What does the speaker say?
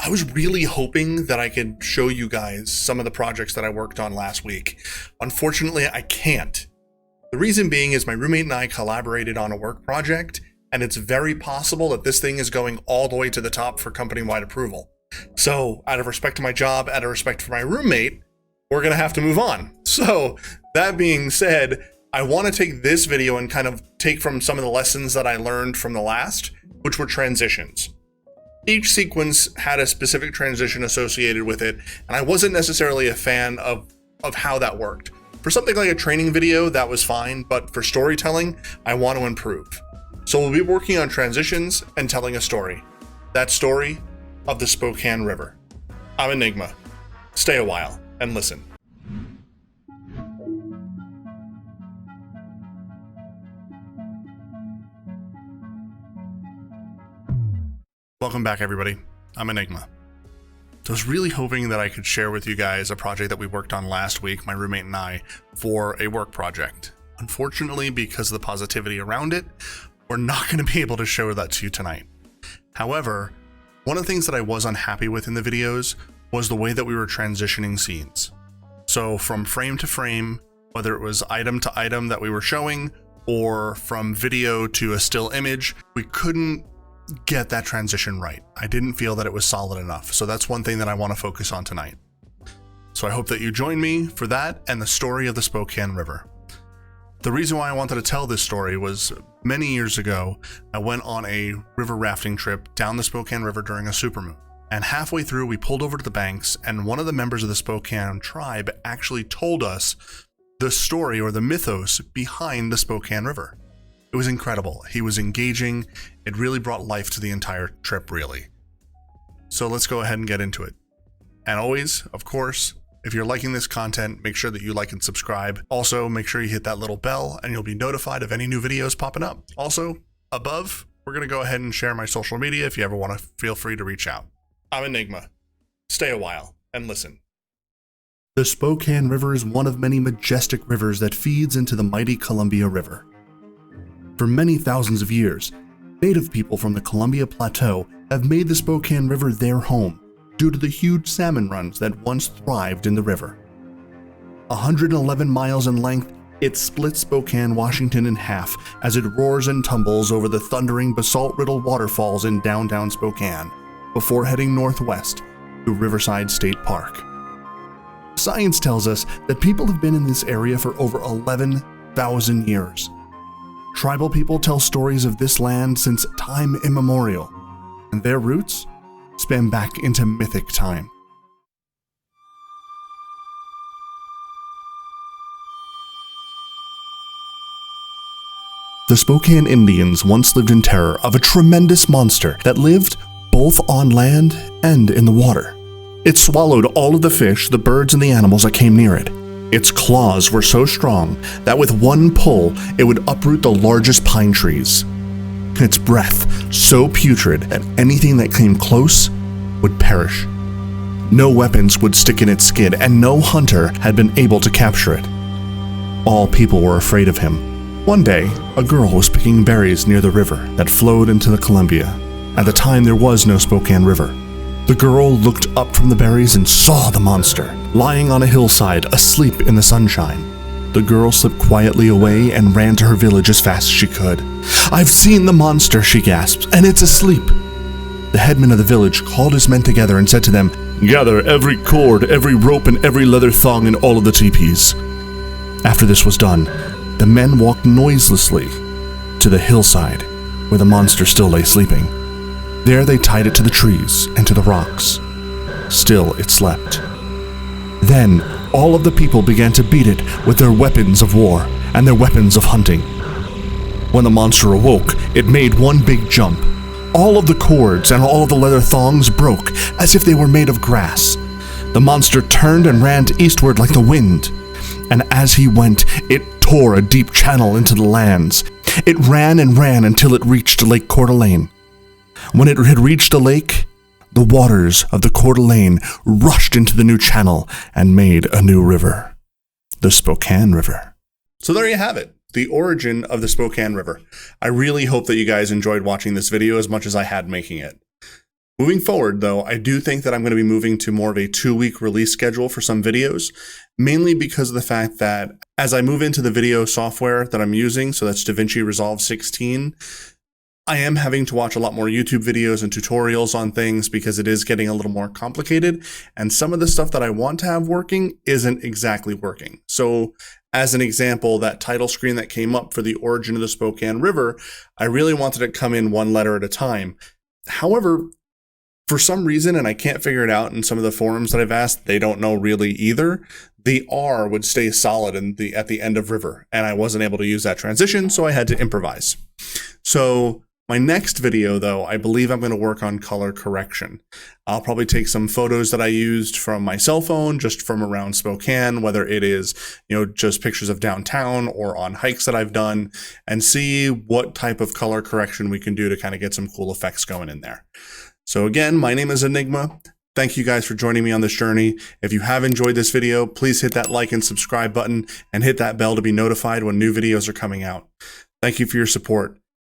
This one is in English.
I was really hoping that I could show you guys some of the projects that I worked on last week. Unfortunately, I can't. The reason being is my roommate and I collaborated on a work project, and it's very possible that this thing is going all the way to the top for company-wide approval. So, out of respect to my job, out of respect for my roommate, we're going to have to move on. So, that being said, I want to take this video and kind of take from some of the lessons that I learned from the last, which were transitions. Each sequence had a specific transition associated with it, and I wasn't necessarily a fan of how that worked. For something like a training video, that was fine, but for storytelling, I want to improve. So we'll be working on transitions and telling a story. That story of the Spokane River. I'm Enygma. Stay a while and listen. Welcome back, everybody. I'm Enygma. So I was really hoping that I could share with you guys a project that we worked on last week, my roommate and I, for a work project. Unfortunately, because of the positivity around it, we're not going to be able to show that to you tonight. However, one of the things that I was unhappy with in the videos was the way that we were transitioning scenes. So from frame to frame, whether it was item to item that we were showing, or from video to a still image, we couldn't get that transition right. I didn't feel that it was solid enough. So that's one thing that I want to focus on tonight. So I hope that you join me for that and the story of the Spokane River. The reason why I wanted to tell this story was many years ago, I went on a river rafting trip down the Spokane River during a supermoon. And halfway through, we pulled over to the banks, and one of the members of the Spokane tribe actually told us the story or the mythos behind the Spokane River. It was incredible. He was engaging. It really brought life to the entire trip, really. So let's go ahead and get into it. And always, of course, if you're liking this content, make sure that you like and subscribe. Also, make sure you hit that little bell and you'll be notified of any new videos popping up. Also, above, we're going to go ahead and share my social media. If you ever want to, feel free to reach out. I'm Enygma. Stay a while and listen. The Spokane River is one of many majestic rivers that feeds into the mighty Columbia River. For many thousands of years, native people from the Columbia Plateau have made the Spokane River their home due to the huge salmon runs that once thrived in the river. 111 miles in length, it splits Spokane, Washington in half as it roars and tumbles over the thundering basalt-riddled waterfalls in downtown Spokane before heading northwest to Riverside State Park. Science tells us that people have been in this area for over 11,000 years. Tribal people tell stories of this land since time immemorial, and their roots span back into mythic time. The Spokane Indians once lived in terror of a tremendous monster that lived both on land and in the water. It swallowed all of the fish, the birds, and the animals that came near it. Its claws were so strong that with one pull, it would uproot the largest pine trees. Its breath so putrid that anything that came close would perish. No weapons would stick in its skin, and no hunter had been able to capture it. All people were afraid of him. One day, a girl was picking berries near the river that flowed into the Columbia. At the time, there was no Spokane River. The girl looked up from the berries and saw the monster, lying on a hillside, asleep in the sunshine. The girl slipped quietly away and ran to her village as fast as she could. "I've seen the monster," she gasped, "and it's asleep." The headman of the village called his men together and said to them, "Gather every cord, every rope, and every leather thong in all of the teepees." After this was done, the men walked noiselessly to the hillside where the monster still lay sleeping. There they tied it to the trees and to the rocks. Still it slept. Then all of the people began to beat it with their weapons of war and their weapons of hunting. When the monster awoke, it made one big jump. All of the cords and all of the leather thongs broke as if they were made of grass. The monster turned and ran eastward like the wind. And as he went, it tore a deep channel into the lands. It ran and ran until it reached Lake Coeur d'Alene. When it had reached the lake, the waters of the Coeur d'Alene rushed into the new channel and made a new river, the Spokane River. So there you have it, the origin of the Spokane River. I really hope that you guys enjoyed watching this video as much as I had making it. Moving forward, though, I do think that I'm going to be moving to more of a 2-week release schedule for some videos, mainly because of the fact that as I move into the video software that I'm using, so that's DaVinci Resolve 16, I am having to watch a lot more YouTube videos and tutorials on things because it is getting a little more complicated, and some of the stuff that I want to have working isn't exactly working. So as an example, that title screen that came up for the origin of the Spokane River, I really wanted it to come in one letter at a time. However, for some reason, and I can't figure it out in some of the forums that I've asked, they don't know really either, the R would stay solid at the end of river, and I wasn't able to use that transition, so I had to improvise. So my next video, though, I believe I'm going to work on color correction. I'll probably take some photos that I used from my cell phone, just from around Spokane, whether it is, just pictures of downtown or on hikes that I've done, and see what type of color correction we can do to kind of get some cool effects going in there. So again, my name is Enygma. Thank you guys for joining me on this journey. If you have enjoyed this video, please hit that like and subscribe button and hit that bell to be notified when new videos are coming out. Thank you for your support.